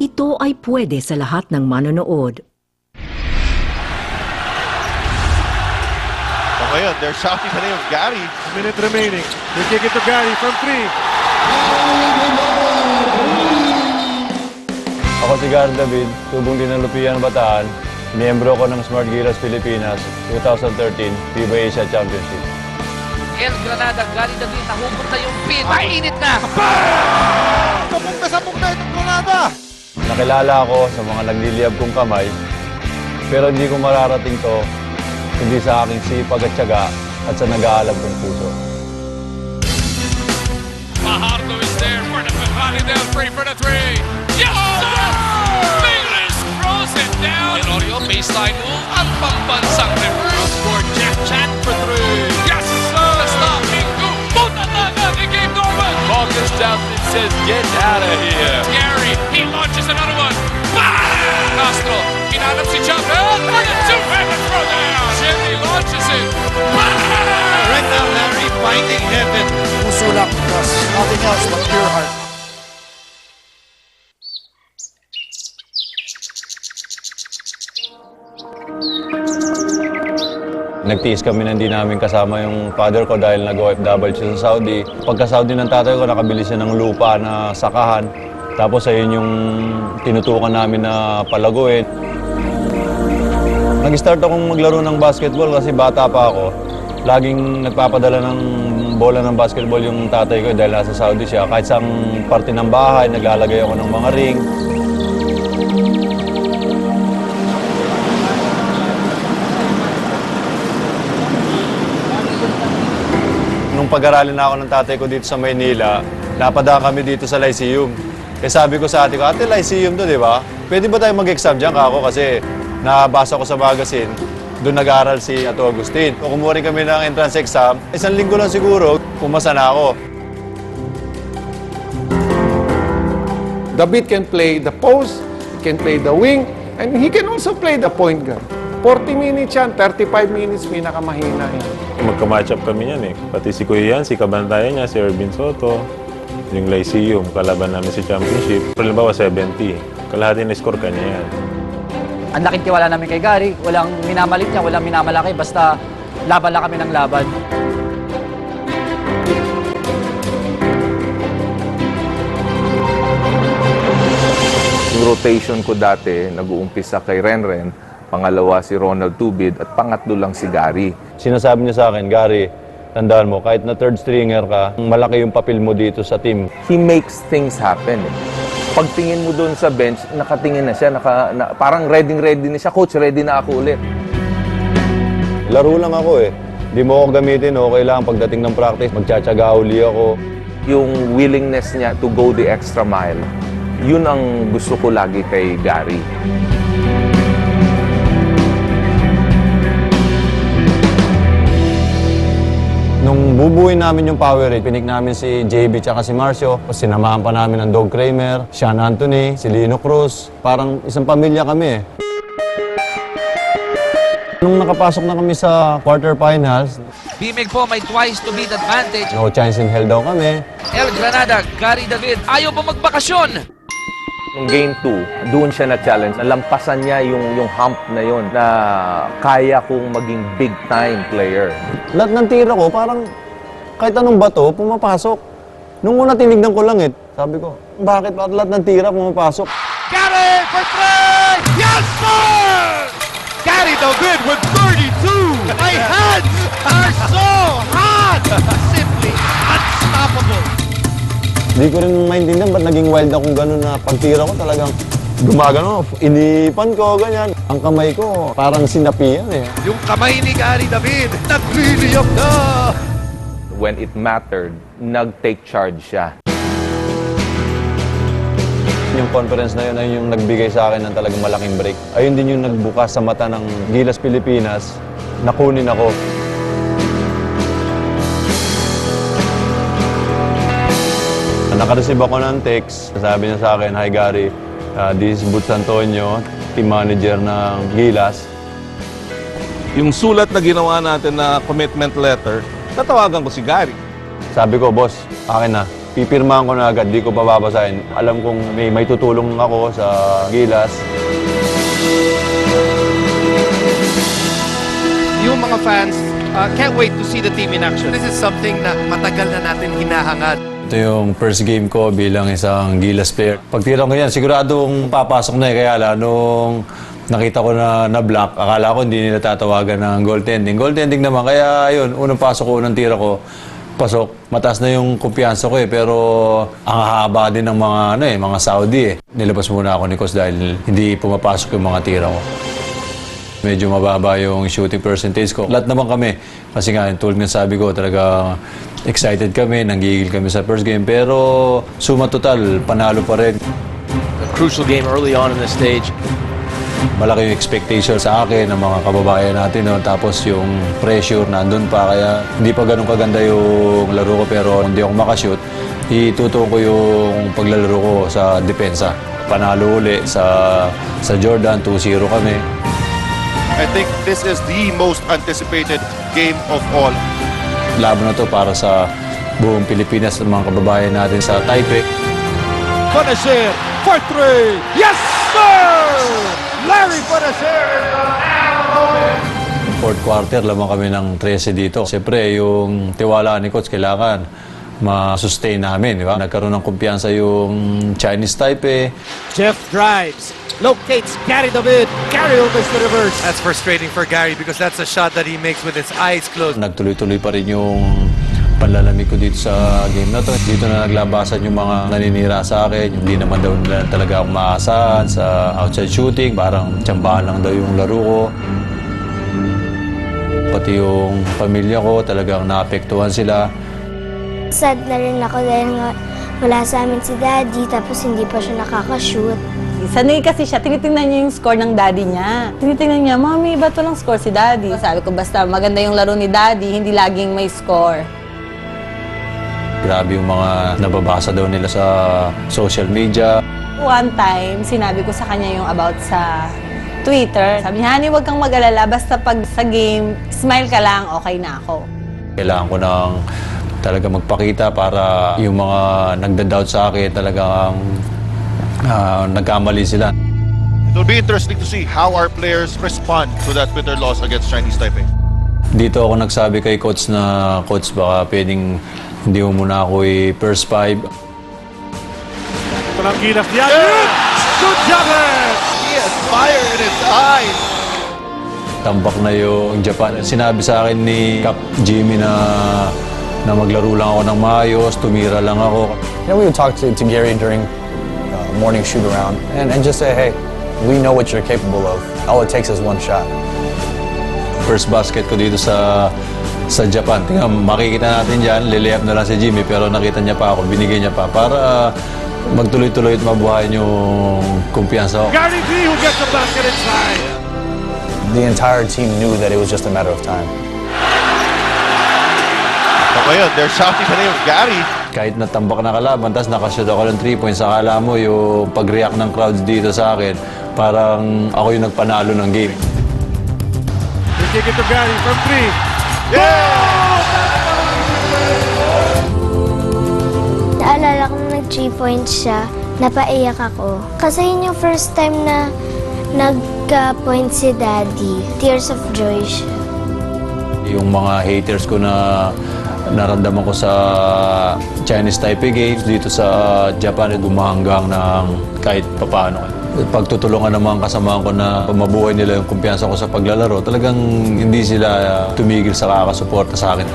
ito ay pwede sa lahat ng manonood. So ngayon, they're shouting the name of Gary. Minute remaining. They kick it to Gary from 3. Ako si Gary David, tubong dinalupian Bataan, miyembro ko ng Smart Gilas Pilipinas 2013 FIBA Asia Championship. El Granada, Gary David, nahugot na yung pin. Mainit na! Sabog na itong Granada! Nakilala ako sa mga nagliliyab kong kamay, pero hindi ko mararating to hindi sa aking sipag at tiyaga at sa nag-aalab kong puso. Fajardo is there for the Validel, free for the three. Yes, sir! Fingers throws it down. Enorio, baseline move. Ang pambansang reverse for Jeff Chan for three. Yes, sir! The stop, Ingu. Punta na agad, it gave Norman. Marcus Johnson says, get out of here. Gary, he launches another one. Bang! Castro, hinanap si Chavez. And a two-handed throw down. Jimmy launches it. Bang! Right now, Larry finding heaven. Puso lang, because nothing else but pure heart. Nagtiis kami na hindi namin kasama yung father ko dahil nag-OFW siya sa Saudi. Pagka-Saudi ng tatay ko, nakabili siya ng lupa na sakahan. Tapos ayun yung tinutukan namin na palaguin. Nag-start akong maglaro ng basketball kasi bata pa ako. Laging nagpapadala ng bola ng basketball yung tatay ko dahil nasa Saudi siya. Kahit sa parte ng bahay, naglalagay ako ng mga ring. Nung pag-aralin na ako ng tatay ko dito sa Maynila, napadaan kami dito sa Lyceum. Eh sabi ko sa ate ko, ate, Lyceum to, di ba? Pwede ba tayo mag-exam dyan kako? Kasi nabasa ko sa magazine, doon nag-aaral si Ato Agustin. Kumuha rin kami ng entrance exam, 1 linggo lang siguro, pumasa na ako. David can play the post, he can play the wing, and he can also play the point guard. 40 minutes yan, 35 minutes, pinakamahina yan. Magka-match up kami yan eh. Pati si Kuya yan, si kabantayan niya, si Ervin Soto, yung Lyceum, kalaban namin si championship. Halimbawa 70, kalahati na score kanya yan. Ang laking tiwala namin kay Gary, walang minamalit niya, walang minamalaki, basta laban lang kami ng laban. Yung rotation ko dati, nag-uumpisa kay Renren, pangalawa si Ronald Tubid, at pangatlo lang si Gary. Sinasabi niya sa akin, Gary, tandaan mo, kahit na third stringer ka, malaki yung papel mo dito sa team. He makes things happen. Pagtingin mo doon sa bench, nakatingin na siya, parang ready na siya. Coach, ready na ako ulit. Laro lang ako eh. Di mo ako gamitin, okay lang. Pagdating ng practice, magtsatsaga uli ako. Yung willingness niya to go the extra mile, yun ang gusto ko lagi kay Gary. Nung bubuin namin yung power rate, pinik namin si JB tsaka si Marcio. Sinamahan pa namin ng Dog Kramer, Sean Anthony, si Lino Cruz. Parang isang pamilya kami eh. Nung nakapasok na kami sa quarterfinals, Bimig po may twice to beat advantage. no chance in hell daw kami. El Granada, Gary David, ayaw pa magbakasyon. Nung game 2, doon siya na-challenge. Nalampasan niya yung hump na yun na kaya kong maging big-time player. Lahat ng tira ko, parang kahit anong bato, pumapasok. Nung una tinignan ko lang eh, sabi ko, bakit lahat ng tira pumapasok? Gary for three! Yes, sir! Gary David with 32! My hands are so hot! Simply unstoppable! Hindi ko rin maintindihan ba't naging wild akong gano'n na pagtira ko talagang gumagano, inipan ko, ganyan. Ang kamay ko, parang sinapian eh. Yung kamay ni Gary David, nagliliyap na! When it mattered, nag-take charge siya. Yung conference na yun ay yung nagbigay sa akin ng talagang malaking break. Ayun din yung nagbukas sa mata ng Gilas Pilipinas, nakunin ako. Nakareceive ako ng text. Sabi niya sa akin, "Hi Gary, this is Butch Antonio, team manager ng Gilas." Yung sulat na ginawa natin na commitment letter, tatawagan ko si Gary. Sabi ko, "Boss, akin na." pipirmahan ko na agad, di ko pababasahin. Alam kong may tutulong ako sa Gilas. Yung mga fans can't wait to see the team in action. This is something na matagal na natin hinahangad. Ito yung first game ko bilang isang Gilas player. Pagtira ko yan, siguradong papasok na kaya nung nakita ko na block, akala ko hindi nila tatawagan ng goaltending. Goaltending naman, kaya yun, unang pasok ko, unang tira ko, pasok. Mataas na yung kumpiyansa ko pero ang haba din ng mga Saudi Nilabas muna ako ni Coach dahil hindi pumapasok yung mga tira ko. Medyo mababa yung shooting percentage ko. Lahat naman kami. Kasi nga, tulad ng sabi ko, talaga excited kami, nanggigil kami sa first game. Pero suma total, panalo pa rin. A crucial game early on in the stage. Malaki yung expectation sa akin ng mga kababayan natin. No? Tapos yung pressure nandun pa. Kaya hindi pa ganun kaganda yung laro ko. Pero hindi ako makashoot. Itutuon ko yung paglalaro ko sa depensa. Panalo uli sa Jordan, 2-0 kami. I think this is the most anticipated game of all. Laban na to para sa buong Pilipinas at mga kababayan natin sa Taipei. Bonacer for 3. Yes, sir! Larry Bonacer is the Fourth quarter, lamang kami ng 13 dito. Siyempre, yung tiwala ni Coach kailangan ma-sustain namin. Di ba? Nagkaroon ng kumpiyansa yung Chinese Taipei. Jeff drives, locates Gary David. Gary opens the reverse. That's frustrating for Gary because that's a shot that he makes with his eyes closed. Nagtuloy-tuloy pa rin yung panlalamig ko dito sa game na to. Dito na naglabasan yung mga naninira sa akin. Hindi naman daw nila talaga ako maasahan sa outside shooting. Parang tsambahan lang daw yung laro ko. Pati yung pamilya ko, talagang naapektuhan sila. Sad na rin ako dahil nga wala sa amin si Daddy tapos hindi pa siya nakakashoot. Sanay kasi siya, tinitingnan niya yung score ng daddy niya. Tinitingnan niya, Mami, ba't walang score si Daddy? Sabi ko, basta maganda yung laro ni Daddy, hindi laging may score. Grabe yung mga nababasa daw nila sa social media. One time, sinabi ko sa kanya yung about sa Twitter. Sabi niya, Honey, huwag kang mag-alala, basta pag sa game, smile ka lang, okay na ako. Kailangan ko ng talaga magpakita para yung mga nagda-doubt sa akin talagang nagkamali sila. It will be interesting to see how our players respond to that Twitter loss against Chinese Taipei. Dito ako nagsabi kay Coach na, Coach, baka pwedeng hindi mo muna ako i-first 5. Ito lang Gilas niya. Good job! He has fire in his eyes. Tambak na yung Japan. Sinabi sa akin ni Cap Jimmy na maglaro lang ako ng maayos, tumira lang ako. You know, we would talk to Gary during morning shoot around and just say, hey, we know what you're capable of. All it takes is one shot. First basket ko dito sa Japan. Tingnan, makikita natin dyan, lilayap na lang si Jimmy pero nakita niya pa ako, binigay niya pa para magtuloy-tuloy at mabuhayin yung kumpiyansa ko. Gary D who gets the basket inside. The entire team knew that it was just a matter of time. So ngayon, they're shouting the name of Gary. Kahit natambak na kalaban, tapos nakashoot ako ng 3 points, akala mo yung pag-react ng crowds dito sa akin, parang ako yung nagpanalo ng game. They kick it to Gary from 3. Naalala ko nung nag-3 points siya, napaiyak ako. Kasi yun yung first time na nagka-point si Daddy. Tears of joy siya. Yung mga haters ko na naramdaman ko sa Chinese Taipei Games dito sa Japan, gumahanggang ng kahit papaano. Pagtutulungan naman kasamahan ko na mabuhay nila yung kumpiyansa ko sa paglalaro, talagang hindi sila tumigil sa kakasuporta sa akin.